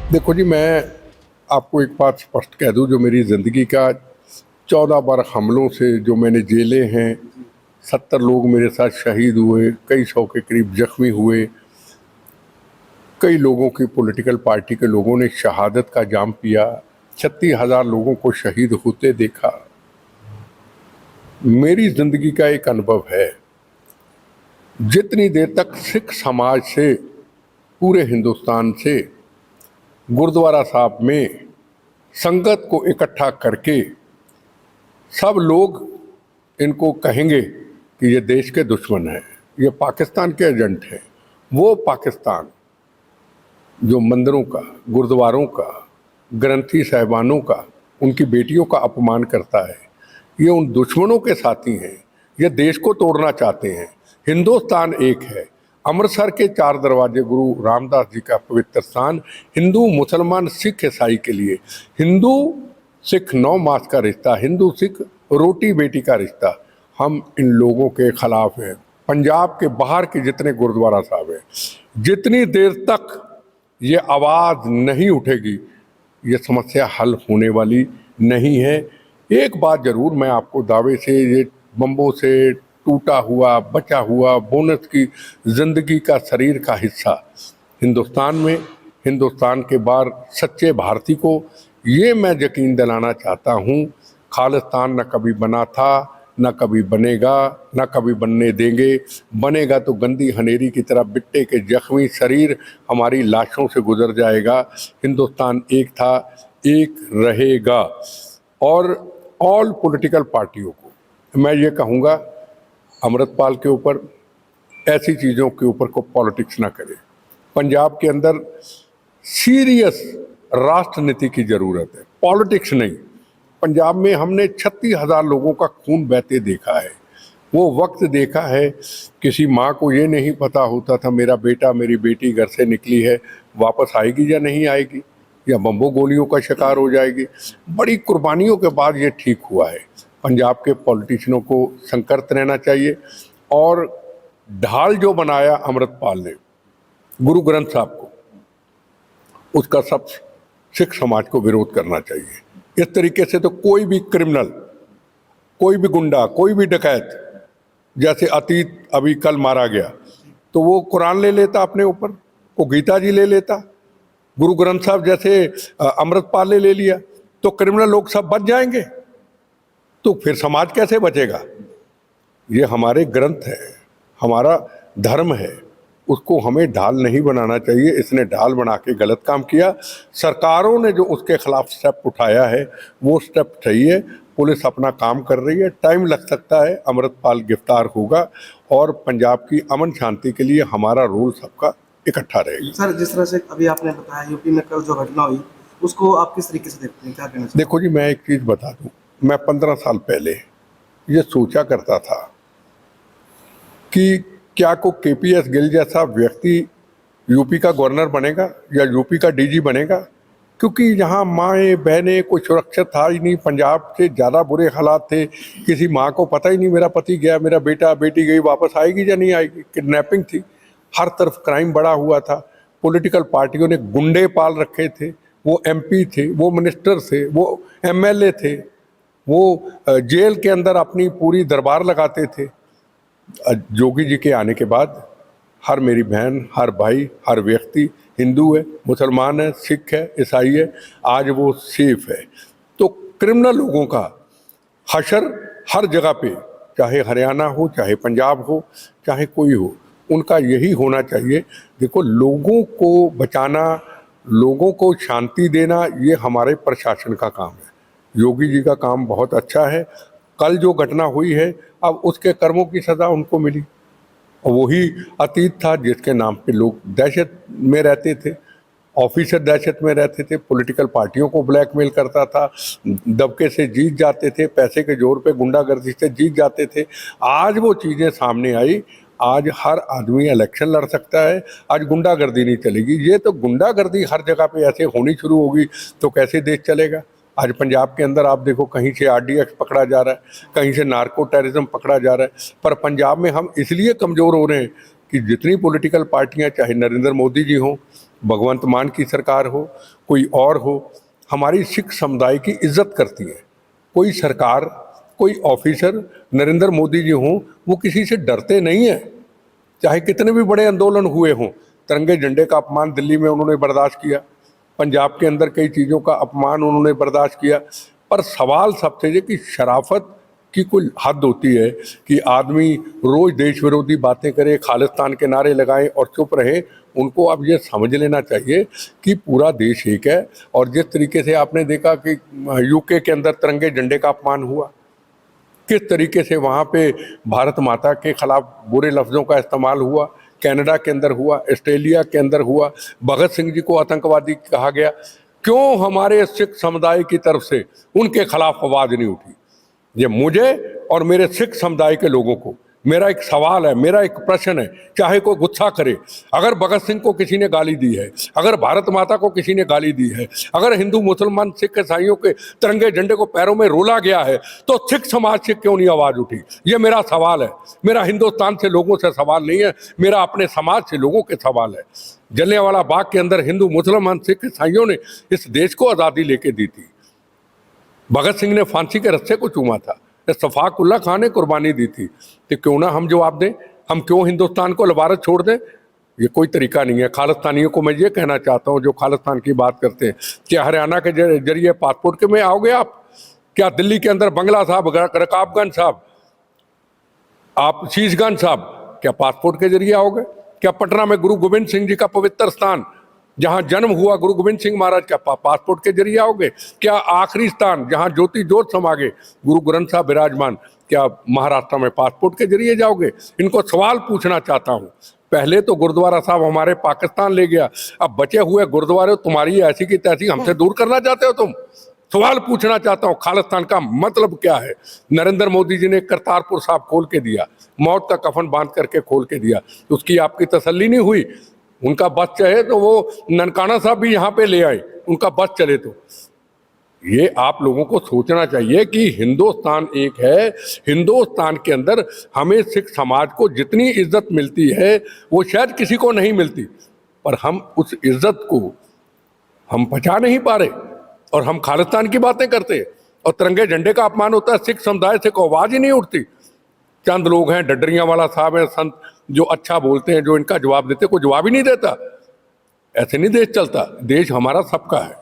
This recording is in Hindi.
देखो जी, मैं आपको एक बात स्पष्ट कह दूं, जो मेरी ज़िंदगी का 14 बार हमलों से जो मैंने झेले हैं, 70 लोग मेरे साथ शहीद हुए, कई सौ के करीब जख्मी हुए, कई लोगों की पॉलिटिकल पार्टी के लोगों ने शहादत का जाम पिया, 36,000 लोगों को शहीद होते देखा। मेरी ज़िंदगी का एक अनुभव है, जितनी देर तक सिख समाज से, पूरे हिंदुस्तान से गुरुद्वारा साहब में संगत को इकट्ठा करके सब लोग इनको कहेंगे कि ये देश के दुश्मन हैं, ये पाकिस्तान के एजेंट हैं, वो पाकिस्तान जो मंदिरों का, गुरुद्वारों का, ग्रंथी साहिबानों का, उनकी बेटियों का अपमान करता है, ये उन दुश्मनों के साथी हैं, ये देश को तोड़ना चाहते हैं। हिंदुस्तान एक है। अमृतसर के 4 दरवाजे गुरु रामदास जी का पवित्र स्थान हिंदू, मुसलमान, सिख, ईसाई के लिए, हिंदू सिख 9 मास का रिश्ता, हिंदू सिख रोटी बेटी का रिश्ता। हम इन लोगों के खिलाफ हैं। पंजाब के बाहर के जितने गुरुद्वारा साहब हैं, जितनी देर तक ये आवाज़ नहीं उठेगी, ये समस्या हल होने वाली नहीं है। एक बात ज़रूर मैं आपको दावे से, ये बम्बों से टूटा हुआ, बचा हुआ, बोनस की ज़िंदगी का शरीर का हिस्सा हिंदुस्तान में, हिंदुस्तान के बाहर सच्चे भारतीय को ये मैं यकीन दिलाना चाहता हूँ, खालिस्तान न कभी बना था, न कभी बनेगा, न कभी बनने देंगे। बनेगा तो गंदी हनेरी की तरह बिट्टे के जख्मी शरीर हमारी लाशों से गुजर जाएगा। हिंदुस्तान एक था, एक रहेगा। और ऑल पॉलिटिकल पार्टियों को मैं ये कहूँगा, अमृतपाल के ऊपर, ऐसी चीज़ों के ऊपर को पॉलिटिक्स ना करे। पंजाब के अंदर सीरियस राष्ट्रनीति की ज़रूरत है, पॉलिटिक्स नहीं। पंजाब में हमने 36,000 लोगों का खून बहते देखा है। वो वक्त देखा है, किसी माँ को ये नहीं पता होता था मेरा बेटा, मेरी बेटी घर से निकली है, वापस आएगी या नहीं आएगी, या बम्बों गोलियों का शिकार हो जाएगी। बड़ी कुर्बानियों के बाद ये ठीक हुआ है। पंजाब के पॉलिटिशियनों को संकल्प रहना चाहिए। और ढाल जो बनाया अमृतपाल ने गुरु ग्रंथ साहब को, उसका सब सिख समाज को विरोध करना चाहिए। इस तरीके से तो कोई भी क्रिमिनल, कोई भी गुंडा, कोई भी डकैत, जैसे अतीत अभी कल मारा गया, तो वो कुरान ले लेता अपने ऊपर, वो गीता जी ले लेता, गुरु ग्रंथ साहब जैसे अमृतपाल ने ले लिया, तो क्रिमिनल लोग सब बच जाएंगे। तो फिर समाज कैसे बचेगा? ये हमारे ग्रंथ है, हमारा धर्म है, उसको हमें ढाल नहीं बनाना चाहिए। इसने ढाल बना के गलत काम किया। सरकारों ने जो उसके खिलाफ स्टेप उठाया है वो स्टेप सही है। पुलिस अपना काम कर रही है, टाइम लग सकता है, अमृतपाल गिरफ्तार होगा और पंजाब की अमन शांति के लिए हमारा रोल सबका इकट्ठा रहेगा। सर, जिस तरह से अभी आपने बताया यूपी में कल जो घटना हुई, उसको आप किस तरीके से देखते हैं, क्या कहना चाहिए? देखो जी, मैं एक चीज़ बता दूं, मैं 15 साल पहले ये सोचा करता था कि क्या को केपीएस गिल जैसा व्यक्ति यूपी का गवर्नर बनेगा या यूपी का डीजी बनेगा, क्योंकि यहाँ माएँ बहनें कोई सुरक्षित था ही नहीं। पंजाब से ज़्यादा बुरे हालात थे। किसी माँ को पता ही नहीं मेरा पति गया, मेरा बेटा बेटी गई, वापस आएगी या नहीं आएगी। किडनैपिंग थी, हर तरफ क्राइम बढ़ा हुआ था। पॉलिटिकल पार्टियों ने गुंडे पाल रखे थे, वो एमपी थे, वो मिनिस्टर थे, वो एमएलए थे, वो जेल के अंदर अपनी पूरी दरबार लगाते थे। योगी जी के आने के बाद हर मेरी बहन, हर भाई, हर व्यक्ति, हिंदू है, मुसलमान है, सिख है, ईसाई है, आज वो सेफ है। तो क्रिमिनल लोगों का हशर हर जगह पे, चाहे हरियाणा हो, चाहे पंजाब हो, चाहे कोई हो, उनका यही होना चाहिए। देखो, लोगों को बचाना, लोगों को शांति देना, ये हमारे प्रशासन का काम है। योगी जी का काम बहुत अच्छा है। कल जो घटना हुई है, अब उसके कर्मों की सज़ा उनको मिली। वही अतीत था जिसके नाम पे लोग दहशत में रहते थे, ऑफिसर दहशत में रहते थे, पॉलिटिकल पार्टियों को ब्लैकमेल करता था, दबके से जीत जाते थे, पैसे के जोर पे गुंडागर्दी से जीत जाते थे। आज वो चीज़ें सामने आई, आज हर आदमी इलेक्शन लड़ सकता है, आज गुंडागर्दी नहीं चलेगी। ये तो गुंडागर्दी हर जगह पे ऐसे होनी शुरू होगी तो कैसे देश चलेगा? आज पंजाब के अंदर आप देखो, कहीं से आरडीएक्स पकड़ा जा रहा है, कहीं से नार्को टेररिज्म पकड़ा जा रहा है। पर पंजाब में हम इसलिए कमज़ोर हो रहे हैं कि जितनी पॉलिटिकल पार्टियां, चाहे नरेंद्र मोदी जी हों, भगवंत मान की सरकार हो, कोई और हो, हमारी सिख समुदाय की इज्जत करती है। कोई सरकार, कोई ऑफिसर, नरेंद्र मोदी जी हों, वो किसी से डरते नहीं हैं। चाहे कितने भी बड़े आंदोलन हुए हों, तिरंगे झंडे का अपमान दिल्ली में उन्होंने बर्दाश्त किया, पंजाब के अंदर कई चीज़ों का अपमान उन्होंने बर्दाश्त किया। पर सवाल सबसे ये कि शराफत की कोई हद होती है कि आदमी रोज देश विरोधी बातें करे, खालिस्तान के नारे लगाएं और चुप रहे। उनको अब ये समझ लेना चाहिए कि पूरा देश एक है। और जिस तरीके से आपने देखा कि यूके के अंदर तिरंगे झंडे का अपमान हुआ, किस तरीके से वहाँ पे भारत माता के खिलाफ बुरे लफ्ज़ों का इस्तेमाल हुआ, कनाडा के अंदर हुआ, ऑस्ट्रेलिया के अंदर हुआ, भगत सिंह जी को आतंकवादी कहा गया। क्यों हमारे सिख समुदाय की तरफ से उनके खिलाफ आवाज़ नहीं उठी? ये मुझे और मेरे सिख समुदाय के लोगों को मेरा एक सवाल है, मेरा एक प्रश्न है। चाहे कोई गुस्सा करे, अगर भगत सिंह को किसी ने गाली दी है, अगर भारत माता को किसी ने गाली दी है, अगर हिंदू मुसलमान सिख ईसाइयों के तिरंगे झंडे को पैरों में रोला गया है, तो सिख समाज से क्यों नहीं आवाज उठी? ये मेरा सवाल है। मेरा हिंदुस्तान से लोगों से सवाल नहीं है, मेरा अपने समाज से लोगों के सवाल है। जलियांवाला बाग के अंदर हिंदू मुसलमान सिख ईसाइयों ने इस देश को आज़ादी लेके दी थी। भगत सिंह ने फांसी के रस्से को चूमा था, इत्तफाक उल्लाह खान ने कुर्बानी दी थी। तो क्यों ना हम जवाब दें? हम क्यों हिंदुस्तान को लबारत छोड़ दें? ये कोई तरीका नहीं है। खालिस्तानियों को मैं ये कहना चाहता हूँ जो खालिस्तान की बात करते हैं, क्या हरियाणा के जरिए पासपोर्ट के में आओगे आप? क्या दिल्ली के अंदर बंगला साहब, रकाबगंज साहब, आप शीशगंज साहब, क्या पासपोर्ट के जरिए आओगे? क्या पटना में गुरु गोविंद सिंह जी का पवित्र स्थान जहां जन्म हुआ गुरु गोविंद सिंह महाराज, क्या पासपोर्ट के जरिए आओगे? क्या आखिरी स्थान जहां ज्योति ज्योत समागे गुरु ग्रंथ साहब विराजमान, क्या महाराष्ट्र में पासपोर्ट के जरिए जाओगे? इनको सवाल पूछना चाहता हूं। पहले तो गुरुद्वारा साहब हमारे पाकिस्तान ले गया, अब बचे हुए गुरुद्वारे तुम्हारी ऐसी की तैसी हमसे दूर करना चाहते हो तुम? सवाल पूछना चाहता हूं, खालिस्तान का मतलब क्या है? नरेंद्र मोदी जी ने करतारपुर साहब खोल के दिया, मौत का कफन बांध करके खोल के दिया, तो उसकी आपकी तसल्ली नहीं हुई? उनका बस चले तो वो ननकाना साहब भी यहाँ पे ले आए, उनका बस चले तो। ये आप लोगों को सोचना चाहिए कि हिंदुस्तान एक है। हिंदुस्तान के अंदर हमें सिख समाज को जितनी इज्जत मिलती है वो शायद किसी को नहीं मिलती, पर हम उस इज्जत को हम पचा नहीं पा रहे और हम खालिस्तान की बातें करते और तिरंगे झंडे का अपमान होता है। सिख समुदाय से कोई आवाज ही नहीं उठती। चंद लोग हैं, डडरियांवाला साहब हैं, संत, जो अच्छा बोलते हैं, जो इनका जवाब देते, कोई जवाब ही नहीं देता। ऐसे नहीं देश चलता। देश हमारा सबका है।